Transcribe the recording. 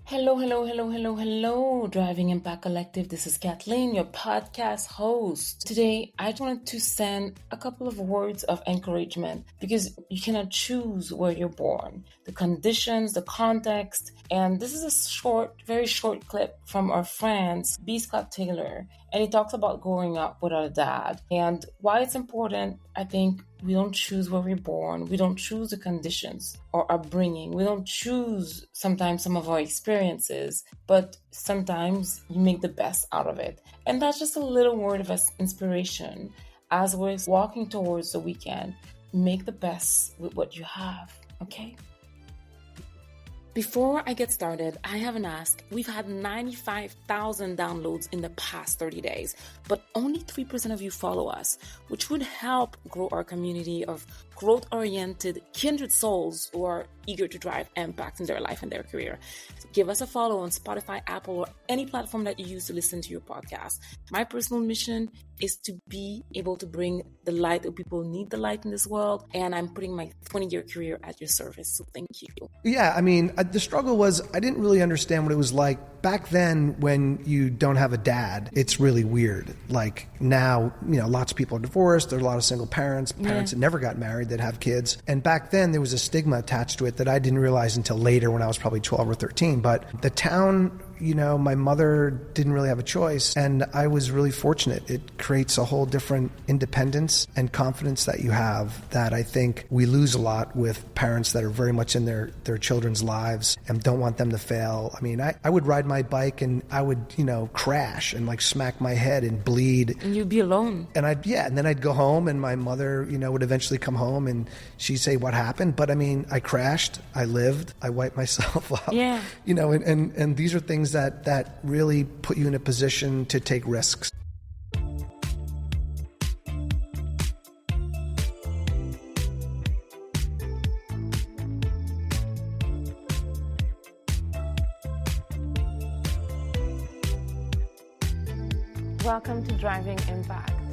Hello, hello, hello, hello, hello, Driving Impact Collective. This is Kathleen, your podcast host. Today, I just wanted to send a couple of words of encouragement because you cannot choose where you're born, the conditions, the context. And this is a very short clip from our friends, B. Scott Taylor. And he talks about growing up without a dad and why it's important. I think we don't choose where we're born. We don't choose the conditions or upbringing. We don't choose sometimes some of our experiences, but sometimes you make the best out of it. And that's just a little word of inspiration as we're walking towards the weekend. Make the best with what you have, okay? Before I get started, I have an ask. We've had 95,000 downloads in the past 30 days, but only 3% of you follow us, which would help grow our community of growth-oriented, kindred souls who are eager to drive impact in their life and their career. So give us a follow on Spotify, Apple, or any platform that you use to listen to your podcast. My personal mission is to be able to bring the light that people need the light in this world, and I'm putting my 20-year career at your service, so thank you. Yeah, I mean, the struggle was I didn't really understand what it was like. Back then, when you don't have a dad, it's really weird. Like now, lots of people are divorced. There are a lot of single parents that never got married that have kids. And back then, there was a stigma attached to it that I didn't realize until later when I was probably 12 or 13. But the town, my mother didn't really have a choice. And I was really fortunate. It creates a whole different independence and confidence that you have that I think we lose a lot with parents that are very much in their children's lives and don't want them to fail. I mean, I would ride my bike and I would, crash and like smack my head and bleed. And you'd be alone. And then I'd go home and my mother, would eventually come home and she'd say, what happened? But I mean, I crashed, I lived, I wiped myself up. Yeah. And these are things that really put you in a position to take risks. Welcome to Driving Impact.